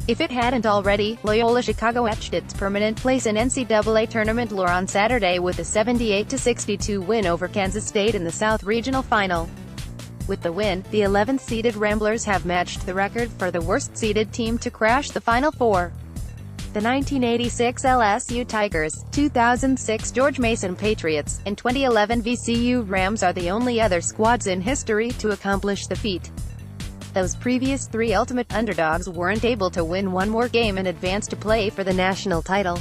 If it hadn't already, Loyola-Chicago etched its permanent place in NCAA tournament lore on Saturday with a 78-62 win over Kansas State in the South Regional Final. With the win, the 11th-seeded Ramblers have matched the record for the worst-seeded team to crash the Final Four. The 1986 LSU Tigers, 2006 George Mason Patriots, and 2011 VCU Rams are the only other squads in history to accomplish the feat. Those previous three ultimate underdogs weren't able to win one more game and advance to play for the national title.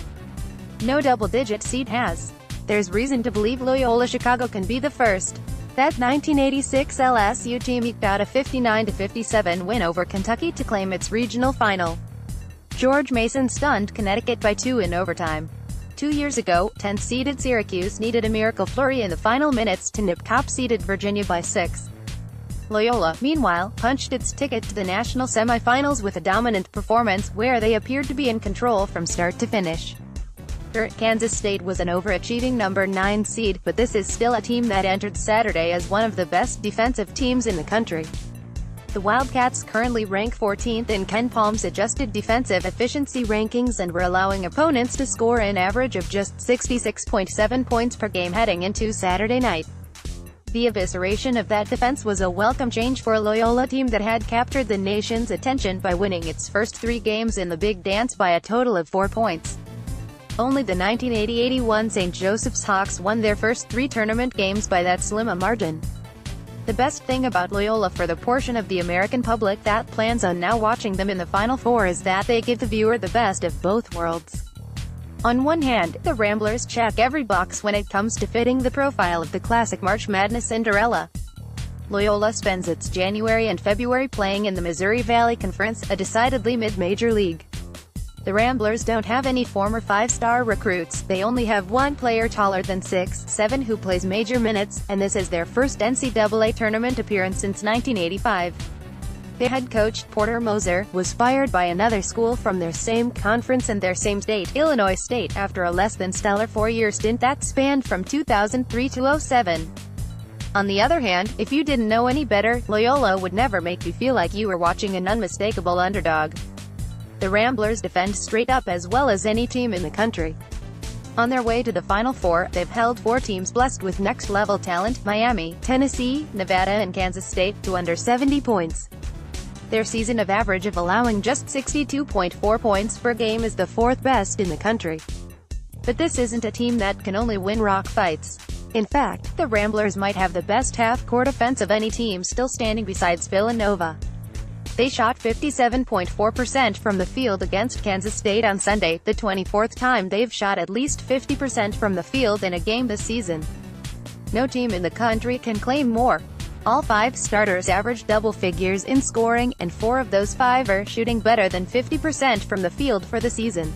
No double-digit seed has. There's reason to believe Loyola-Chicago can be the first. That 1986 LSU team eked out a 59-57 win over Kentucky to claim its regional final. George Mason stunned Connecticut by 2 in overtime. 2 years ago, 10th-seeded Syracuse needed a miracle flurry in the final minutes to nip top-seeded Virginia by 6. Loyola, meanwhile, punched its ticket to the national semifinals with a dominant performance where they appeared to be in control from start to finish. Kansas State was an overachieving number 9 seed, but this is still a team that entered Saturday as one of the best defensive teams in the country. The Wildcats currently rank 14th in KenPom's adjusted defensive efficiency rankings and were allowing opponents to score an average of just 66.7 points per game heading into Saturday night. The evisceration of that defense was a welcome change for a Loyola team that had captured the nation's attention by winning its first 3 games in the Big Dance by a total of 4 points. Only the 1980-81 St. Joseph's Hawks won their first 3 tournament games by that slim a margin. The best thing about Loyola for the portion of the American public that plans on now watching them in the Final Four is that they give the viewer the best of both worlds. On one hand, the Ramblers check every box when it comes to fitting the profile of the classic March Madness Cinderella. Loyola spends its January and February playing in the Missouri Valley Conference, a decidedly mid-major league. The Ramblers don't have any former 5-star recruits, they only have one player taller than 6'7" who plays major minutes, and this is their first NCAA tournament appearance since 1985. Their head coach, Porter Moser, was fired by another school from their same conference and their same state, Illinois State, after a less-than-stellar 4-year stint that spanned from 2003 to 2007. On the other hand, if you didn't know any better, Loyola would never make you feel like you were watching an unmistakable underdog. The Ramblers defend straight up as well as any team in the country. On their way to the Final Four, they've held 4 teams blessed with next-level talent, Miami, Tennessee, Nevada and Kansas State, to under 70 points. Their season of average of allowing just 62.4 points per game is the 4th best in the country. But this isn't a team that can only win rock fights. In fact, the Ramblers might have the best half-court offense of any team still standing besides Villanova. They shot 57.4% from the field against Kansas State on Sunday, the 24th time they've shot at least 50% from the field in a game this season. No team in the country can claim more. All 5 starters averaged double figures in scoring, and 4 of those 5 are shooting better than 50% from the field for the season.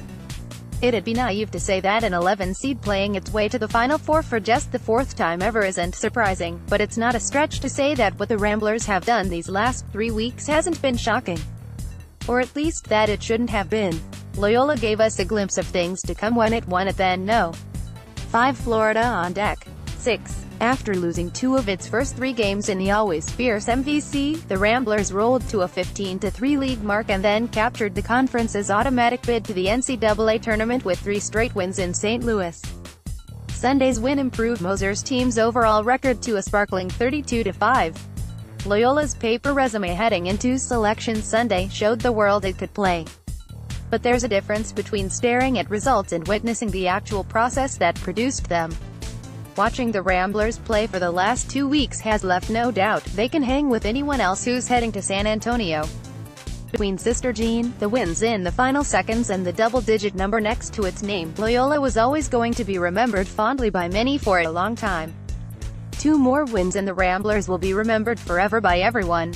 It'd be naive to say that an 11 seed playing its way to the Final Four for just the 4th time ever isn't surprising, but it's not a stretch to say that what the Ramblers have done these last 3 weeks hasn't been shocking. Or at least that it shouldn't have been. Loyola gave us a glimpse of things to come when it won it then no. 5 Florida on deck. 6. After losing 2 of its first 3 games in the always fierce MVC, the Ramblers rolled to a 15-3 league mark and then captured the conference's automatic bid to the NCAA tournament with 3 straight wins in St. Louis. Sunday's win improved Moser's team's overall record to a sparkling 32-5. Loyola's paper resume heading into Selection Sunday showed the world it could play. But there's a difference between staring at results and witnessing the actual process that produced them. Watching the Ramblers play for the last 2 weeks has left no doubt they can hang with anyone else who's heading to San Antonio. Between Sister Jean, the wins in the final seconds and the double-digit number next to its name, Loyola was always going to be remembered fondly by many for a long time. 2 more wins and the Ramblers will be remembered forever by everyone.